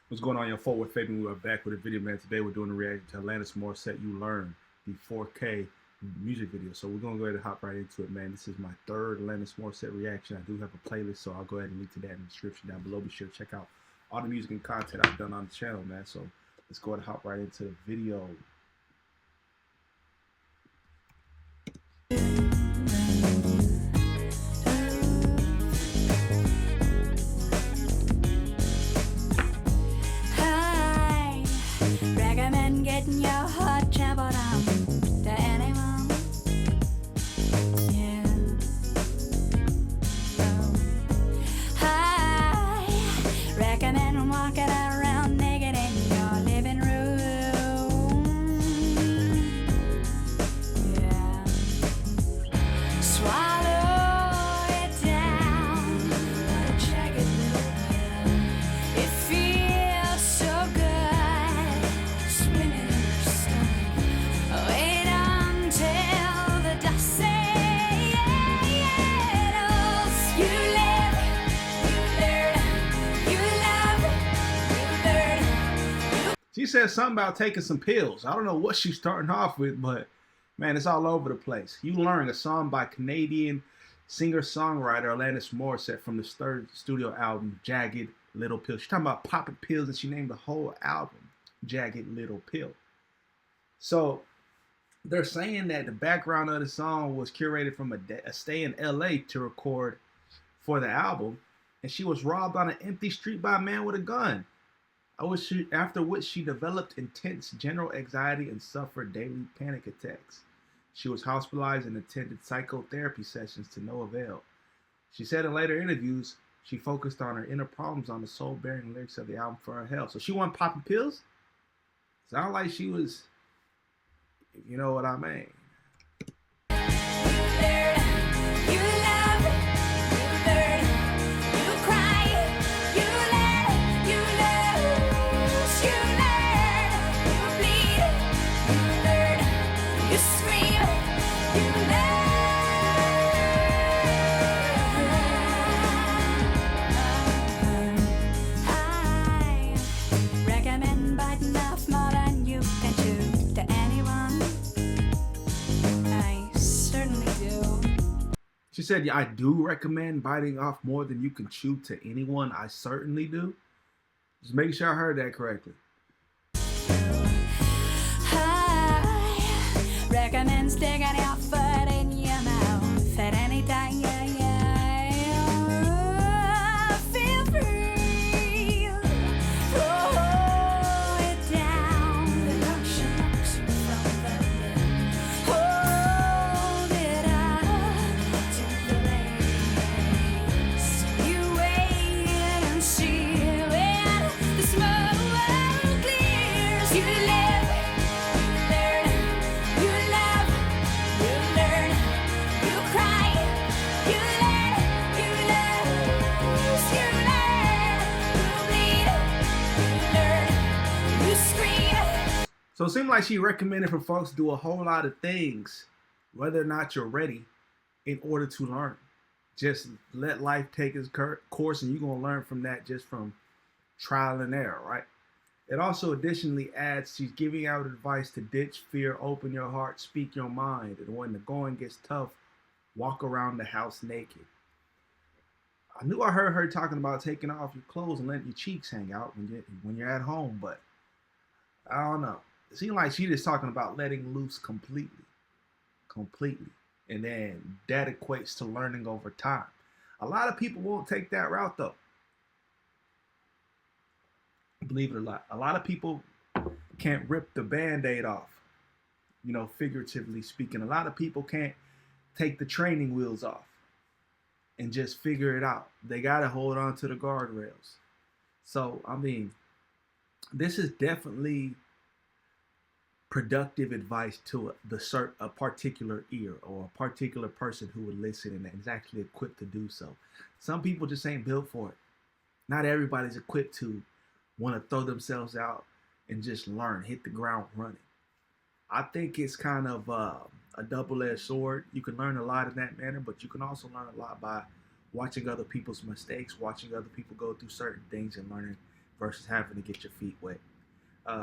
What's going on, your folk with Fabian? We are back with a video, man. Today we're doing a reaction to Alanis Morissette, You Learn, the 4K music video. So we're going to go ahead and hop right into it, man. This is my third Alanis Morissette reaction. I do have a playlist, so I'll go ahead and link to that in the description down below. Be sure to check out all the music and content I've done on the channel, man. So let's go ahead and hop right into the video. Getting your heart traveled on to anyone. Yeah. Oh. I recommend walking around naked in your living room. Yeah. Swallow it down. What a jagged little pill. It feels so good. She said something about taking some pills. I don't know what she's starting off with, but man, it's all over the place. You Learn, a song by Canadian singer-songwriter Alanis Morissette from the third studio album, Jagged Little Pill. She's talking about popping pills, and she named the whole album Jagged Little Pill. So they're saying that the background of the song was curated from a stay in LA to record for the album, and she was robbed on an empty street by a man with a gun. After which she developed intense general anxiety and suffered daily panic attacks. She was hospitalized and attended psychotherapy sessions to no avail. She said in later interviews she focused on her inner problems on the soul-bearing lyrics of the album for her health. So she wasn't popping pills? Sound like she was, if you know what I mean. She said, yeah, I do recommend biting off more than you can chew to anyone. I certainly do. Just make sure I heard that correctly. I recommend sticking your foot in your mouth at any time. Feel free. Roll it down. The ocean looks from the lid. Hold it up to the lace. You wait and see when the smoke clears. You live, you learn, you love, you learn, you cry, you learn, you lose, you learn, you bleed, you learn, you scream. So it seemed like she recommended for folks to do a whole lot of things, whether or not you're ready, in order to learn. Just let life take its course, and you're going to learn from that just from trial and error, right? It also additionally adds she's giving out advice to ditch fear, open your heart, speak your mind, and when the going gets tough, walk around the house naked. I knew I heard her talking about taking off your clothes and letting your cheeks hang out when you're at home, but I don't know. It seemed like she just talking about letting loose completely. And then that equates to learning over time. A lot of people won't take that route though. Believe it or not, a lot of people can't rip the band-aid off, you know, figuratively speaking. A lot of people can't take the training wheels off and just figure it out. They got to hold on to the guardrails. So, I mean, this is definitely productive advice to a particular ear or a particular person who would listen and is actually equipped to do so. Some people just ain't built for it. Not everybody's equipped to want to throw themselves out and just learn, hit the ground running. I think it's kind of a double-edged sword. You can learn a lot in that manner, but you can also learn a lot by watching other people's mistakes, watching other people go through certain things and learning versus having to get your feet wet.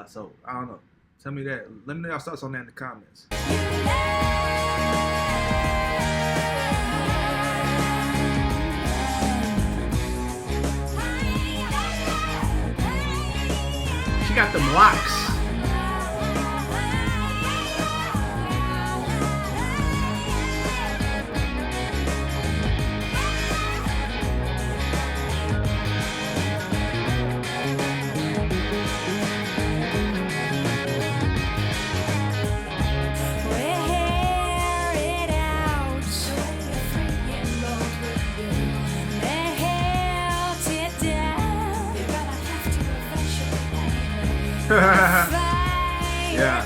So I don't know. Tell me that. Let me know y'all thoughts on that in the comments. She got them locks. Yeah.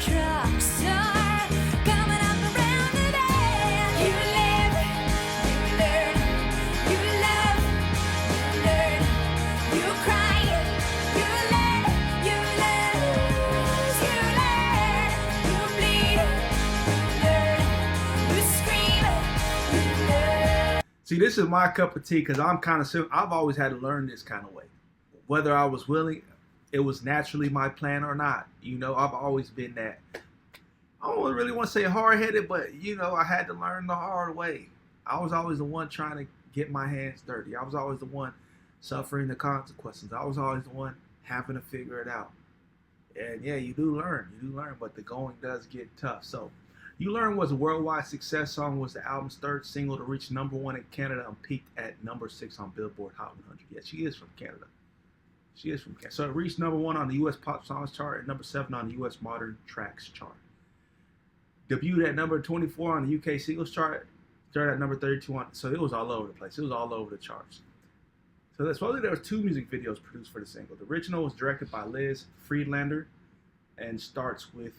See, this is my cup of tea because I'm kind of I've always had to learn this kind of way. Whether I was willing, it was naturally my plan or not. You know, I've always been that. I don't really want to say hard-headed, but, you know, I had to learn the hard way. I was always the one trying to get my hands dirty. I was always the one suffering the consequences. I was always the one having to figure it out. And, yeah, you do learn. But the going does get tough. So, You Learn was a worldwide success song, was the album's third single to reach #1 in Canada and peaked at #6 on Billboard Hot 100. Yeah, she is from Canada. So it reached #1 on the U.S. Pop Songs chart and #7 on the U.S. Modern Tracks chart. Debuted at number 24 on the UK Singles chart, started at number 32 on. So it was all over the place. It was all over the charts. So supposedly there was 2 music videos produced for the single. The original was directed by Liz Friedlander and starts with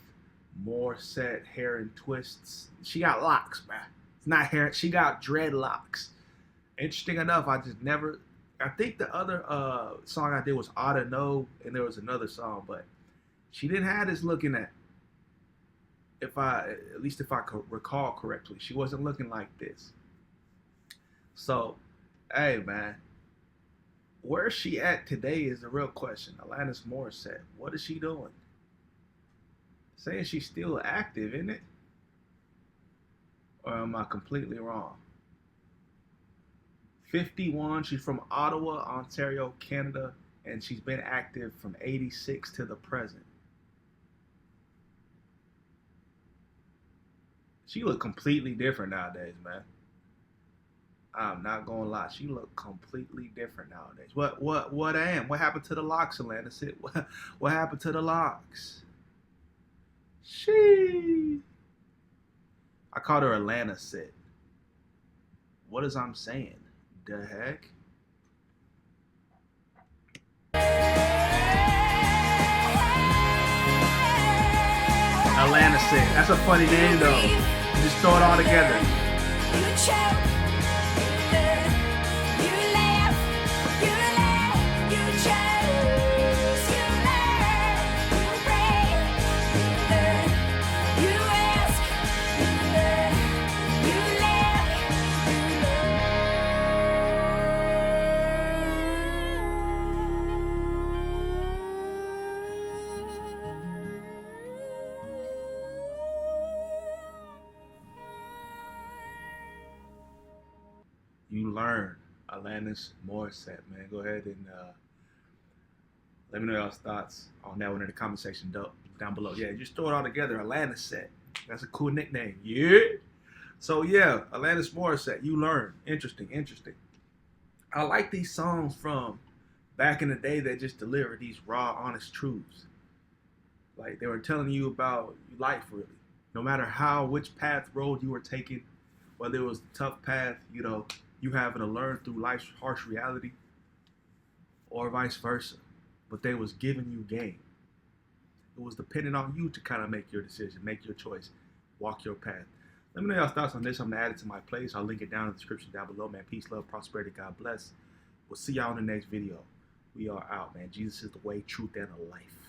Morissette hair and twists. She got locks, man. It's not hair. She got dreadlocks. Interesting enough, I think the other song I did was Oughta Know, and there was another song, but she didn't have this looking at. At least if I could recall correctly, she wasn't looking like this. So, hey, man, where's she at today is the real question. Alanis Morissette, what is she doing? Saying she's still active, isn't it? Or am I completely wrong? 51, she's from Ottawa, Ontario, Canada, and she's been active from 86 to the present. She look completely different nowadays, man. I'm not gonna lie, she look completely different nowadays. What happened to the locks, Alanis? What happened to the locks? I called her Alanis. What is I'm saying? The heck? Alanis. That's a funny name though. You just throw it all together. You Learn, Alanis Morissette, man. Go ahead and let me know y'all's thoughts on that one in the comment section down below. Yeah, just throw it all together. Alanis. That's a cool nickname. Yeah. So yeah, Alanis Morissette, You Learn. Interesting. I like these songs from back in the day that just deliver these raw, honest truths. Like they were telling you about life, really. No matter which road you were taking, whether it was the tough path, you know, you having to learn through life's harsh reality, or vice versa. But they was giving you game. It was dependent on you to kind of make your decision, make your choice, walk your path. Let me know y'all's thoughts on this. I'm going to add it to my playlist. I'll link it down in the description down below, man. Peace, love, prosperity, God bless. We'll see y'all in the next video. We are out, man. Jesus is the way, truth, and the life.